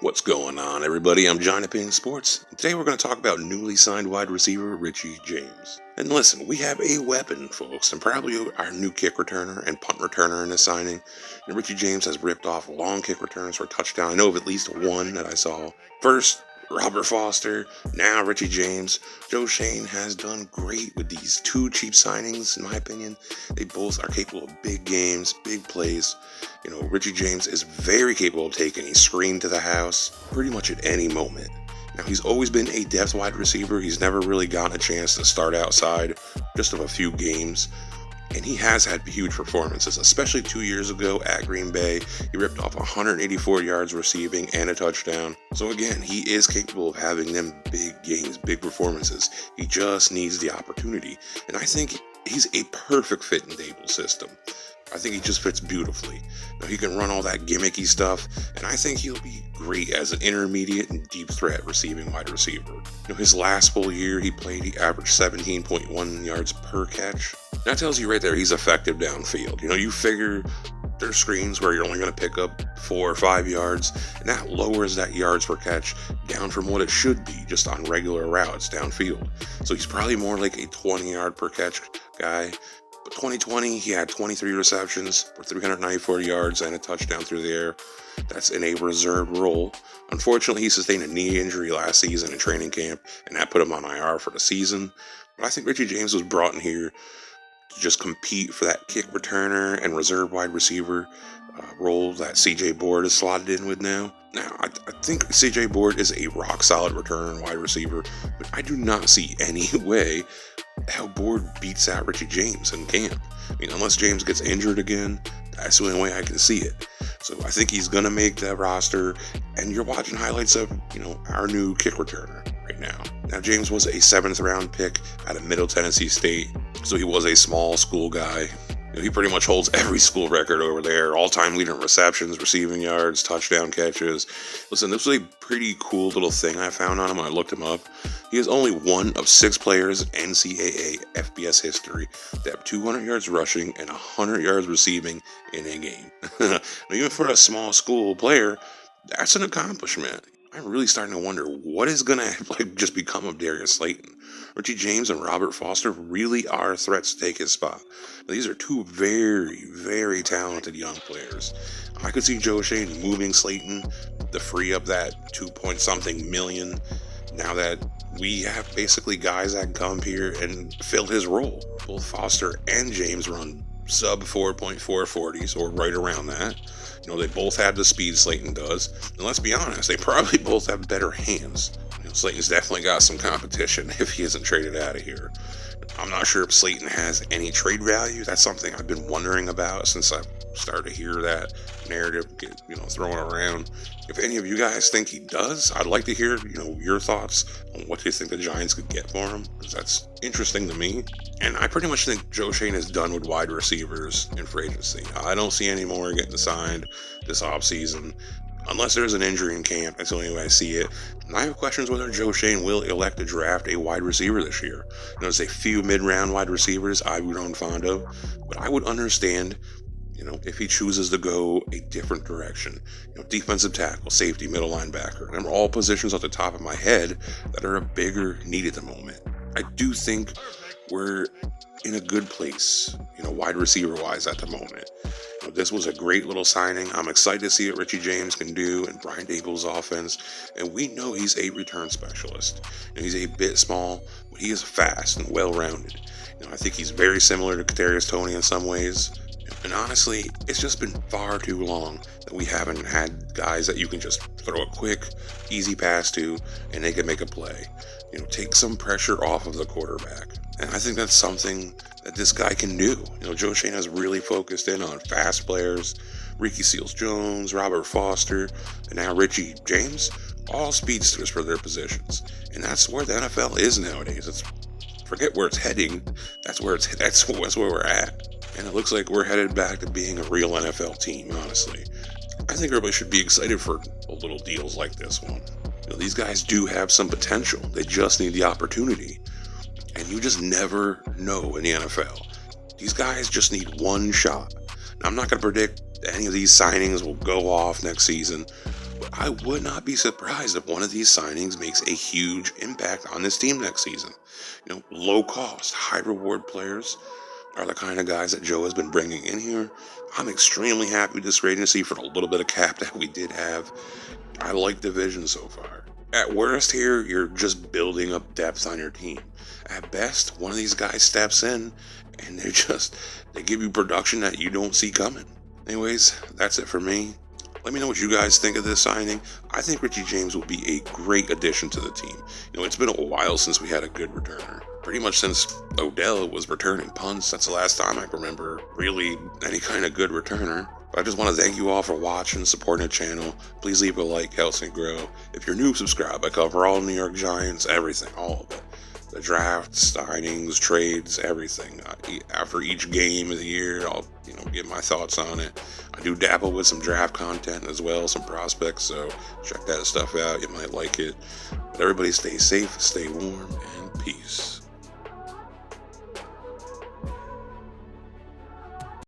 What's going on, everybody? I'm John Opinion Sports. And today we're going to talk about newly signed wide receiver Richie James. And listen, we have a weapon, folks, and probably our new kick returner and punt returner in this signing. And Richie James has ripped off long kick returns for a touchdown. I know of at least one that I saw. First, Robert Foster, now Richie James. Joe Schoen has done great with these two cheap signings, in my opinion. They both are capable of big games, big plays. Richie James is very capable of taking a screen to the house pretty much at any moment. Now, he's always been a depth wide receiver. He's never really gotten a chance to start outside just of a few games. And he has had huge performances, especially 2 years ago at Green Bay. He ripped off 184 yards receiving and a touchdown. So again, he is capable of having them big games, big performances. He just needs the opportunity. And I think he's a perfect fit in Dable's system. I think he just fits beautifully. Now, he can run all that gimmicky stuff, and I think he'll be great as an intermediate and deep threat receiving wide receiver. His last full year he played, he averaged 17.1 yards per catch. That tells you right there he's effective downfield. You figure there's screens where you're only going to pick up 4 or 5 yards, and that lowers that yards per catch down from what it should be just on regular routes downfield. So he's probably more like a 20 yard per catch guy. 2020, he had 23 receptions for 394 yards and a touchdown through the air. That's in a reserved role. Unfortunately, he sustained a knee injury last season in training camp, and that put him on IR for the season. But I think Richie James was brought in here to just compete for that kick returner and reserve wide receiver role that CJ Board is slotted in with now. Now, I think CJ Board is a rock-solid returner and wide receiver, but I do not see any way how Board beats out Richie James in camp. Unless James gets injured again, that's the only way I can see it. So I think he's going to make that roster, and you're watching highlights of, our new kick returner right now. Now, James was a 7th round pick out of Middle Tennessee State, so he was a small school guy. He pretty much holds every school record over there. All-time leader in receptions, receiving yards, touchdown catches. Listen, this was a pretty cool little thing I found on him when I looked him up. He is only one of 6 players in NCAA FBS history that have 200 yards rushing and 100 yards receiving in a game. Even for a small school player, that's an accomplishment. I'm really starting to wonder what is going to just become of Darius Slayton. Richie James and Robert Foster really are threats to take his spot. Now, these are two very, very talented young players. I could see Joe Schoen moving Slayton to free up that 2-point-something million now that we have basically guys that can come here and fill his role. Both Foster and James run sub 4.440s or right around that. They both have the speed Slayton does. And let's be honest, they probably both have better hands. Slayton's definitely got some competition if he isn't traded out of here. I'm not sure if Slayton has any trade value. That's something I've been wondering about since I started to hear that narrative get, thrown around. If any of you guys think he does, I'd like to hear, your thoughts on what you think the Giants could get for him, because that's interesting to me. And I pretty much think Joe Schoen is done with wide receivers in free agency. I don't see any more getting signed this offseason. Unless there's an injury in camp, that's the only way I see it. And I have questions whether Joe Schoen will elect to draft a wide receiver this year. There's a few mid-round wide receivers I've grown fond of, but I would understand, if he chooses to go a different direction. Defensive tackle, safety, middle linebacker. And they're all positions off the top of my head that are a bigger need at the moment. I do think we're in a good place, wide receiver-wise at the moment. This was a great little signing. I'm excited to see what Richie James can do in Brian Dable's offense. And we know he's a return specialist. He's a bit small, but he is fast and well-rounded. I think he's very similar to Kadarius Toney in some ways. And honestly, it's just been far too long that we haven't had guys that you can just throw a quick, easy pass to, and they can make a play. Take some pressure off of the quarterback. And I think that's something that this guy can do. Joe Schoen has really focused in on fast players. Ricky Seals-Jones, Robert Foster, and now Richie James, all speedsters for their positions. And that's where the NFL is nowadays. Forget where it's heading. That's where we're at. And it looks like we're headed back to being a real NFL team, honestly. I think everybody should be excited for little deals like this one. These guys do have some potential. They just need the opportunity. And you just never know in the NFL. These guys just need one shot. Now, I'm not going to predict any of these signings will go off next season, I would not be surprised if one of these signings makes a huge impact on this team next season. Low cost, high reward players are the kind of guys that Joe has been bringing in here. I'm extremely happy with this free agency for the little bit of cap that we did have. I like the vision so far. At worst here, you're just building up depth on your team. At best, one of these guys steps in and they give you production that you don't see coming. Anyways, that's it for me. Let me know what you guys think of this signing. I think Richie James will be a great addition to the team. It's been a while since we had a good returner. Pretty much since Odell was returning punts. That's the last time I can remember really any kind of good returner. But I just want to thank you all for watching, supporting the channel. Please leave a like, helps me grow. If you're new, subscribe. I cover all New York Giants, everything, all of it. The drafts, signings, trades, everything. After each game of the year, I'll give my thoughts on it. I do dabble with some draft content as well, some prospects, so check that stuff out. You might like it. But everybody stay safe, stay warm, and peace.